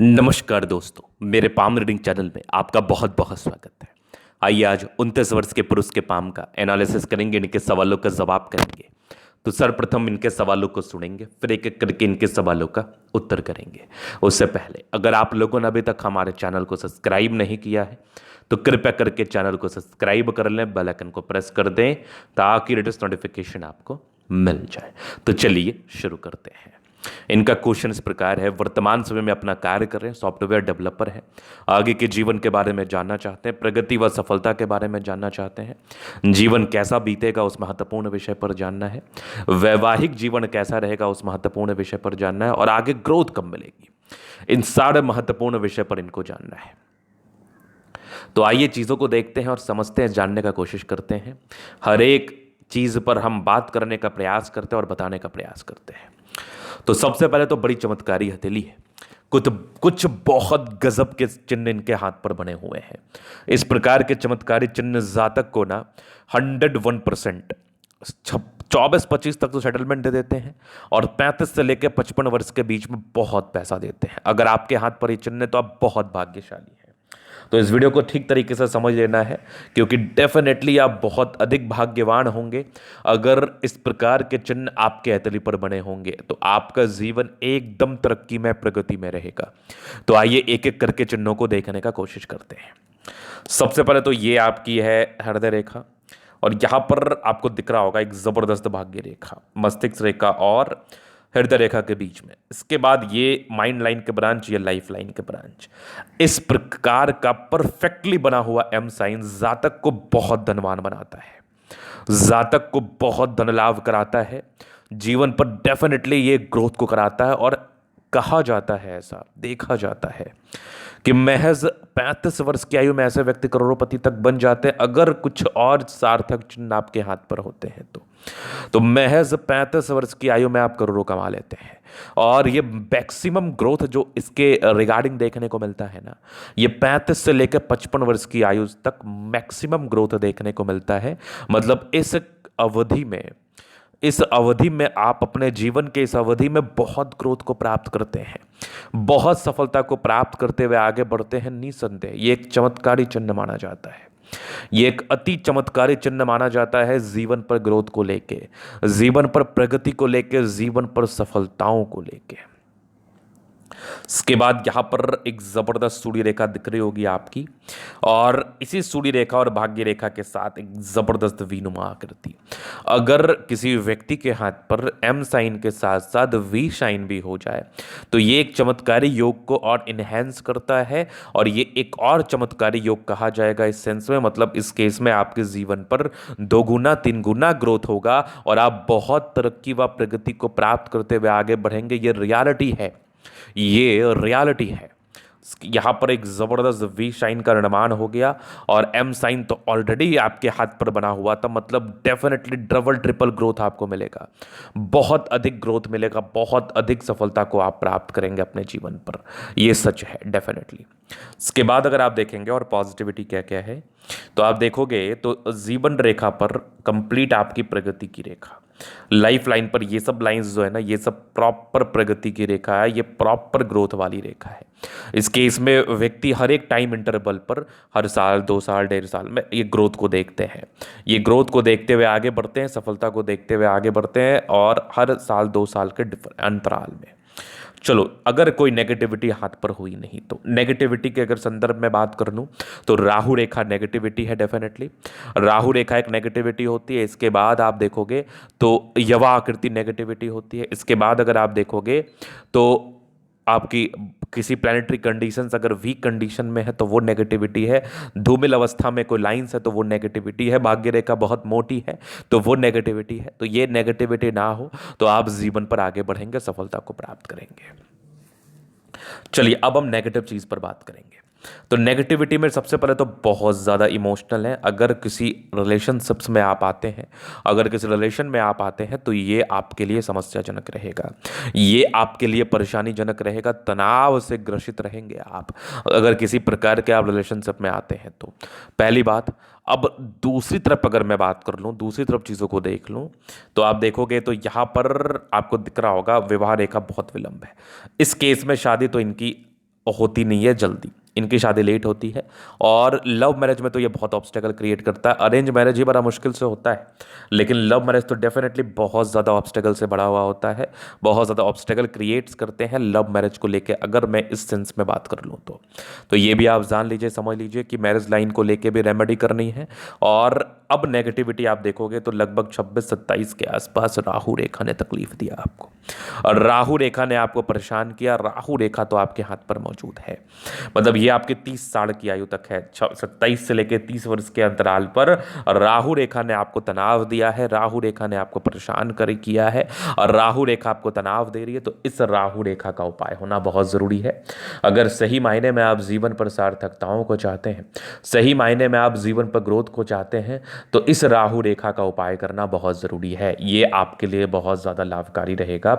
नमस्कार दोस्तों, मेरे पाम रीडिंग चैनल में आपका बहुत बहुत स्वागत है। आइए आज 29 वर्ष के पुरुष के पाम का एनालिसिस करेंगे, इनके सवालों का जवाब करेंगे। तो सर्वप्रथम इनके सवालों को सुनेंगे, फिर एक एक करके इनके सवालों का उत्तर करेंगे। उससे पहले अगर आप लोगों ने अभी तक हमारे चैनल को सब्सक्राइब नहीं किया है तो कृपया करके चैनल को सब्सक्राइब कर लें, बेल आइकन को प्रेस कर दें ताकि लेटेस्ट नोटिफिकेशन आपको मिल जाए। तो चलिए शुरू करते हैं। इनका क्वेश्चन इस प्रकार है, वर्तमान समय में अपना कार्य कर रहे हैं, सॉफ्टवेयर डेवलपर है, आगे के जीवन के बारे में जानना चाहते हैं, प्रगति व सफलता के बारे में जानना चाहते हैं, जीवन कैसा बीतेगा उस महत्वपूर्ण विषय पर जानना है, वैवाहिक जीवन कैसा रहेगा उस महत्वपूर्ण विषय पर जानना है और आगे ग्रोथ कब मिलेगी, इन सारे महत्वपूर्ण विषय पर इनको जानना है। तो आइए चीज़ों को देखते हैं और समझते हैं, जानने का कोशिश करते हैं। हर एक चीज़ पर हम बात करने का प्रयास करते हैं और बताने का प्रयास करते हैं। तो सबसे पहले तो बड़ी चमत्कारी हथेली है। कुछ कुछ बहुत गजब के चिन्ह इनके हाथ पर बने हुए हैं। इस प्रकार के चमत्कारी चिन्ह जातक को ना 101% 24-25 तक तो सेटलमेंट दे देते हैं और 35 से लेकर 55 वर्ष के बीच में बहुत पैसा देते हैं। अगर आपके हाथ पर ये चिन्ह है तो आप बहुत भाग्यशाली हैं। तो इस वीडियो को ठीक तरीके से समझ लेना है, क्योंकि डेफिनेटली आप बहुत अधिक भाग्यवान होंगे अगर इस प्रकार के चिन्ह आपके हथेली पर बने होंगे। तो आपका जीवन एकदम तरक्की में, प्रगति में रहेगा। तो आइए एक एक करके चिन्हों को देखने का कोशिश करते हैं। सबसे पहले तो ये आपकी है हृदय रेखा, और यहां पर आपको दिख रहा होगा एक जबरदस्त भाग्य रेखा मस्तिष्क रेखा और हृदय रेखा के बीच में। इसके बाद ये माइंड लाइन के ब्रांच, ये लाइफ लाइन के ब्रांच। इस प्रकार का परफेक्टली बना हुआ एम साइन जातक को बहुत धनवान बनाता है, जातक को बहुत धन लाभ कराता है, जीवन पर डेफिनेटली ये ग्रोथ को कराता है। और कहा जाता है, ऐसा देखा जाता है कि महज 35 वर्ष की आयु में ऐसे व्यक्ति करोड़पति तक बन जाते हैं अगर कुछ और सार्थक चिन्ह आपके हाथ पर होते हैं तो महज 35 वर्ष की आयु में आप करोड़ों कमा लेते हैं। और ये मैक्सिमम ग्रोथ जो इसके रिगार्डिंग देखने को मिलता है ना, ये 35 से लेकर 55 वर्ष की आयु तक मैक्सिमम ग्रोथ देखने को मिलता है। मतलब इस अवधि में आप अपने जीवन के इस अवधि में बहुत ग्रोथ को प्राप्त करते हैं, बहुत सफलता को प्राप्त करते हुए आगे बढ़ते हैं। निसंदेह ये एक चमत्कारी चिन्ह माना जाता है, ये एक अति चमत्कारी चिन्ह माना जाता है जीवन पर ग्रोथ को लेके, जीवन पर प्रगति को लेके, जीवन पर सफलताओं को लेके। इसके बाद यहां पर एक जबरदस्त सूर्य रेखा दिख रही होगी आपकी, और इसी सूर्य रेखा और भाग्य रेखा के साथ एक जबरदस्त वीनुमा आकृति। अगर किसी व्यक्ति के हाथ पर एम साइन के साथ साथ वी साइन भी हो जाए तो ये एक चमत्कारी योग को और इनहेंस करता है, और ये एक और चमत्कारी योग कहा जाएगा इस सेंस में। मतलब इस केस में आपके जीवन पर 2 गुना 3 गुना ग्रोथ होगा और आप बहुत तरक्की व प्रगति को प्राप्त करते हुए आगे बढ़ेंगे। ये रियलिटी है, ये रियलिटी है। यहां पर एक जबरदस्त वी साइन का निर्माण हो गया और एम साइन तो ऑलरेडी आपके हाथ पर बना हुआ था। मतलब डेफिनेटली डबल ट्रिपल ग्रोथ आपको मिलेगा, बहुत अधिक ग्रोथ मिलेगा, बहुत अधिक सफलता को आप प्राप्त करेंगे अपने जीवन पर। ये सच है डेफिनेटली। इसके बाद अगर आप देखेंगे और पॉजिटिविटी क्या क्या है तो आप देखोगे तो जीवन रेखा पर कंप्लीट आपकी प्रगति की रेखा, लाइफ लाइन पर ये सब लाइंस जो है ना, ये सब प्रॉपर प्रगति की रेखा है, ये प्रॉपर ग्रोथ वाली रेखा है। इस केस में व्यक्ति हर एक टाइम इंटरवल पर हर साल 2 साल 1.5 साल में ये ग्रोथ को देखते हैं, ये ग्रोथ को देखते हुए आगे बढ़ते हैं, सफलता को देखते हुए आगे बढ़ते हैं, और हर साल 2 साल के अंतराल में। चलो, अगर कोई नेगेटिविटी हाथ पर हुई नहीं तो नेगेटिविटी के अगर संदर्भ में बात कर लूँ तो राहु रेखा नेगेटिविटी है डेफिनेटली। राहु रेखा एक नेगेटिविटी होती है। इसके बाद आप देखोगे तो यवा आकृति नेगेटिविटी होती है। इसके बाद अगर आप देखोगे तो आपकी किसी प्लानिटरी कंडीशंस अगर वीक कंडीशन में है तो वो नेगेटिविटी है। धूमिल अवस्था में कोई लाइंस है तो वो नेगेटिविटी है। भाग्य रेखा बहुत मोटी है तो वो नेगेटिविटी है। तो ये नेगेटिविटी ना हो तो आप जीवन पर आगे बढ़ेंगे, सफलता को प्राप्त करेंगे। चलिए अब हम नेगेटिव चीज पर बात करेंगे। तो नेगेटिविटी में सबसे पहले तो बहुत ज़्यादा इमोशनल है। अगर किसी रिलेशनशिप्स में आप आते हैं, अगर किसी रिलेशन में आप आते हैं तो ये आपके लिए समस्याजनक रहेगा, ये आपके लिए परेशानीजनक रहेगा, तनाव से ग्रसित रहेंगे आप अगर किसी प्रकार के आप रिलेशनशिप में आते हैं तो। पहली बात। अब दूसरी तरफ अगर मैं बात कर लूँ, दूसरी तरफ चीज़ों को देख लूँ तो आप देखोगे तो यहाँ पर आपको दिख रहा होगा विवाह रेखा बहुत विलंब है। इस केस में शादी तो इनकी होती नहीं है जल्दी, इनकी शादी लेट होती है। और लव मैरिज में तो ये बहुत ऑब्स्टेकल क्रिएट करता है। अरेंज मैरिज ही बड़ा मुश्किल से होता है, लेकिन लव मैरिज तो डेफिनेटली बहुत ज़्यादा ऑब्स्टेकल से बड़ा हुआ होता है, बहुत ज़्यादा ऑब्स्टेकल क्रिएट्स करते हैं लव मैरिज को लेके। अगर मैं इस सेंस में बात कर लूँ तो ये भी आप जान लीजिए, समझ लीजिए कि मैरिज लाइन को लेके भी रेमेडी करनी है। और अब नेगेटिविटी आप देखोगे तो लगभग 26-27 के आसपास राहु रेखा ने तकलीफ दिया आपको, और राहु रेखा ने आपको परेशान किया। राहु रेखा तो आपके हाथ पर मौजूद है, मतलब ये आपके 30 साल की आयु तक है, 27 से लेकर 30 वर्ष के अंतराल पर राहु रेखा ने आपको तनाव दिया है, राहु रेखा ने आपको परेशान किया है, और राहु रेखा आपको तनाव दे रही है। तो इस राहु रेखा का उपाय होना बहुत ज़रूरी है। अगर सही मायने में आप जीवन पर सार्थकताओं को चाहते हैं, सही मायने में आप जीवन पर ग्रोथ को चाहते हैं, तो इस राहु रेखा का उपाय करना बहुत ज़रूरी है। ये आपके लिए बहुत ज़्यादा लाभकारी रहेगा।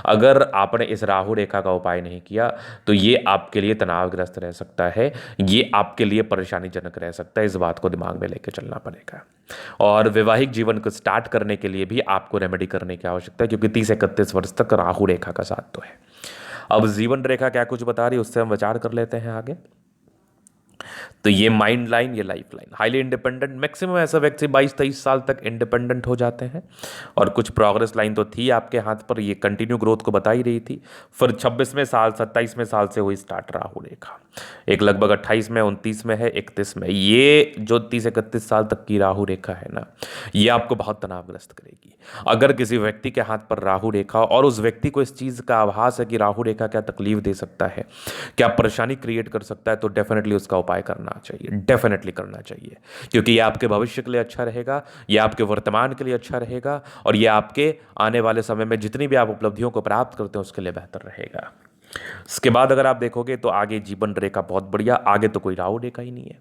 अगर आपने इस राहु रेखा का उपाय नहीं किया तो ये आपके लिए तनावग्रस्त रह सकता है, ये आपके लिए परेशानीजनक रह सकता है। इस बात को दिमाग में लेकर चलना पड़ेगा। और वैवाहिक जीवन को स्टार्ट करने के लिए भी आपको रेमेडी करने की आवश्यकता है, क्योंकि 30-31 वर्ष तक राहु रेखा का साथ तो है। अब जीवन रेखा क्या कुछ बता रही है, उससे हम विचार कर लेते हैं आगे। तो ये माइंड लाइन, ये life line, highly independent. Maximum ऐसा व्यक्ति 22-23 साल तक इंडिपेंडेंट हो जाते हैं। और कुछ प्रोग्रेस लाइन तो थी आपके हाथ पर, ये कंटिन्यू ग्रोथ को बता ही रही थी। फिर 26वें साल 27वें साल से हुई स्टार्ट राहु रेखा, एक लगभग 28 में, 29 में है, 31 में। ये जो 30-31 साल तक की राहु रेखा है ना, ये आपको बहुत तनावग्रस्त करेगी। अगर किसी व्यक्ति के हाथ पर राहु रेखा, और उस व्यक्ति को इस चीज़ का आभास है कि राहु रेखा क्या तकलीफ दे सकता है, क्या परेशानी क्रिएट कर सकता है, तो डेफिनेटली उसका उपाय करना चाहिए, डेफिनेटली करना चाहिए। क्योंकि ये आपके भविष्य के लिए अच्छा रहेगा, ये आपके वर्तमान के लिए अच्छा रहेगा, और ये आपके आने वाले समय में जितनी भी आप उपलब्धियों को प्राप्त करते हैं उसके लिए बेहतर रहेगा। इसके बाद अगर आप देखोगे तो आगे जीवन रेखा बहुत बढ़िया, आगे तो कोई राहु रेखा ही नहीं है,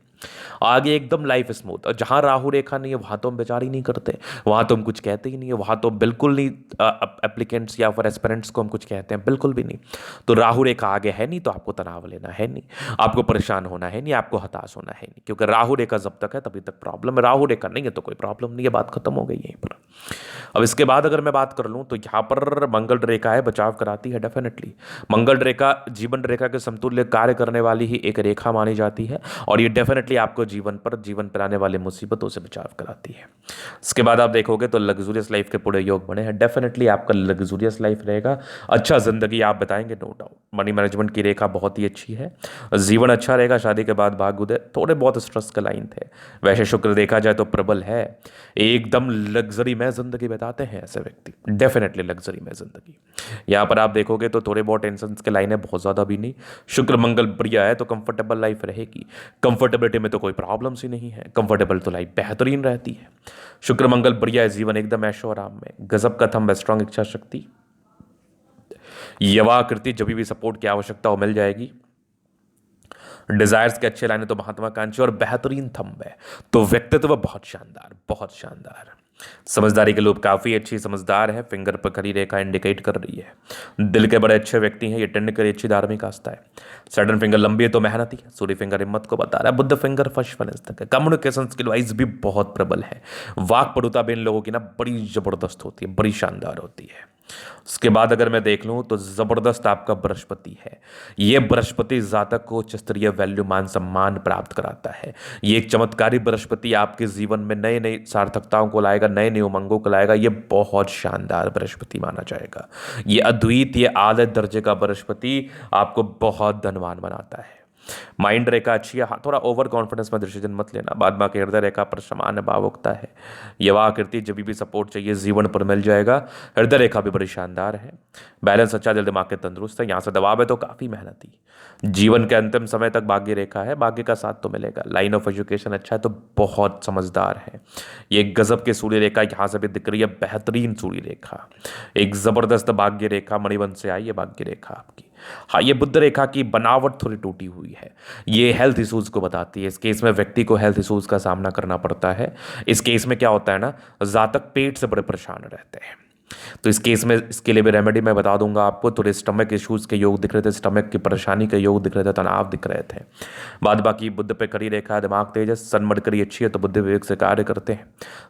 आगे एकदम लाइफ स्मूथ। और जहां राहु रेखा नहीं है वहां तो हम विचार ही नहीं करते, वहां तो हम कुछ कहते ही नहीं है, वहां तो बिल्कुल नहीं एप्लीकेंट्स या फिर एस्पिरेंट्स को हम कुछ कहते हैं, बिल्कुल भी नहीं। तो राहु रेखा आगे है नहीं, तो आपको तनाव लेना है नहीं, आपको परेशान होना है नहीं, आपको हताश होना है नहीं, क्योंकि राहु रेखा जब तक है तभी तक प्रॉब्लम है। राहु रेखा नहीं है तो कोई प्रॉब्लम नहीं है, बात खत्म हो गई यहीं पर। अब इसके बाद अगर मैं बात कर लूँ तो यहाँ पर मंगल रेखा है, बचाव कराती है डेफिनेटली। मंगल रेखा जीवन रेखा के समतुल्य कार्य करने वाली ही एक रेखा मानी जाती है, और ये डेफिनेटली आपको जीवन पर आने वाले मुसीबतों से बचाव कराती है। इसके बाद आप देखोगे तो लग्जूरियस लाइफ के पूरे योग बने हैं, डेफिनेटली आपका लग्जूरियस लाइफ रहेगा, अच्छा जिंदगी आप बताएंगे, नो डाउट। मनी मैनेजमेंट की रेखा बहुत ही अच्छी है, जीवन अच्छा रहेगा। शादी के बाद भाग्य उदय, थोड़े बहुत स्ट्रेस के लाइन थे, वैसे शुक्र देखा जाए तो प्रबल है, एकदम लग्जरी में जिंदगी बताते हैं ऐसे व्यक्ति, डेफिनेटली लग्जरी में जिंदगी। यहाँ पर आप देखोगे तो थोड़े बहुत टेंशन के लाइन है, बहुत ज़्यादा भी नहीं। शुक्र मंगल बढ़िया है तो कंफर्टेबल लाइफ रहेगी, कंफर्टेबिलिटी में तो कोई प्रॉब्लम्स ही नहीं है, कंफर्टेबल तो लाइफ बेहतरीन रहती है। शुक्र मंगल बढ़िया है, जीवन एकदम ऐशो आराम में, गजब का थंब, स्ट्रांग इच्छा शक्ति, यवाकृति, जब भी सपोर्ट की आवश्यकता हो मिल जाएगी। डिजायर्स के अच्छे लाइन है तो महत्वाकांक्षी, और बेहतरीन थंब है तो व्यक्तित्व बहुत शानदार, बहुत शानदार। समझदारी के लोग काफी अच्छी समझदार है, फिंगर पर खड़ी रेखा इंडिकेट कर रही है। दिल के बड़े अच्छे व्यक्ति हैं, ये टेंड करी अच्छी धार्मिक आस्था है। सडन फिंगर लंबी है तो मेहनती है, सूर्य फिंगर हिम्मत को बता रहा है, बुद्ध फिंगर फर्स्ट फाइनेंस तक है। कम्युनिकेशन स्किल वाइज भी बहुत प्रबल है, वाक पटुता भी इन लोगों की ना बड़ी जबरदस्त होती है, बड़ी शानदार होती है। उसके बाद अगर मैं देख लूं तो जबरदस्त आपका बृहस्पति है, ये बृहस्पति जातक को उच्च स्तरीय वैल्यू मान सम्मान प्राप्त कराता है। ये एक चमत्कारी बृहस्पति आपके जीवन में नई नई सार्थकताओं को लाएगा, नए नए उमंगों को लाएगा। ये बहुत शानदार बृहस्पति माना जाएगा, ये अद्वितीय आले दर्जे का बृहस्पति आपको बहुत धनवान बनाता है। माइंड रेखा अच्छी है, हाँ थोड़ा ओवर कॉन्फिडेंस में डिसीजन मत लेना। बाद में हृदय रेखा पर समान भावुकता है, यवा आकृति, जब भी सपोर्ट चाहिए जीवन पर मिल जाएगा। हृदय रेखा भी बड़ी शानदार है, बैलेंस अच्छा, दिल दिमाग के तंदुरुस्त है। यहाँ से दबाव है तो काफ़ी मेहनती, जीवन के अंतिम समय तक भाग्य रेखा है, भाग्य का साथ तो मिलेगा। लाइन ऑफ एजुकेशन अच्छा है तो बहुत समझदार है। ये गजब के सूर्य रेखा यहाँ से भी दिख रही है, बेहतरीन सूर्य रेखा, एक जबरदस्त भाग्य रेखा, मणिबंध से आई है भाग्य रेखा आपकी। हाँ, ये बुद्ध रेखा की बनावट थोड़ी टूटी हुई है, ये हेल्थ इश्यूज को बताती है। इस केस में व्यक्ति को हेल्थ इश्यूज का सामना करना पड़ता है। इस केस में क्या होता है ना, जातक पेट से बड़े परेशान रहते हैं, तो इस केस में इसके लिए भी रेमेडी मैं बता दूंगा आपको। थोड़े स्टमक इश्यूज के योग दिख रहे थे, स्टमक की परेशानी के योग दिख रहे थे, तनाव दिख रहे थे। बाद बाकी बुध पे कड़ी रेखा है, दिमाग तेज है, सन मरकरी अच्छी है तो बुद्धि विवेक से कार्य करते हैं।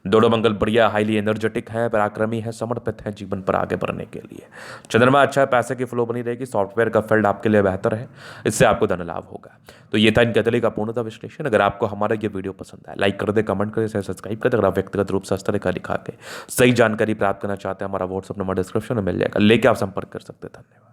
दोनों मंगल बढ़िया, हाईली एनर्जेटिक है, पराक्रमी है, समर्पित है जीवन पर आगे बढ़ने के लिए। चंद्रमा अच्छा है, पैसे की फ्लो बनी रहेगी, सॉफ्टवेयर का फील्ड आपके लिए बेहतर है, इससे आपको धन लाभ होगा। तो ये था इन कैथोलिक का पूर्णतः विश्लेषण। अगर आपको हमारा ये वीडियो पसंद आए, लाइक कर दे, कमेंट करें, सब्सक्राइब कर दे। अगर आप व्यक्तिगत रूप से हस्तरेखा दिखा के सही जानकारी प्राप्त करना चाहते हैं, हमारा व्हाट्सअप नंबर डिस्क्रिप्शन में मिल जाएगा, लेके आप संपर्क कर सकते हैं। धन्यवाद।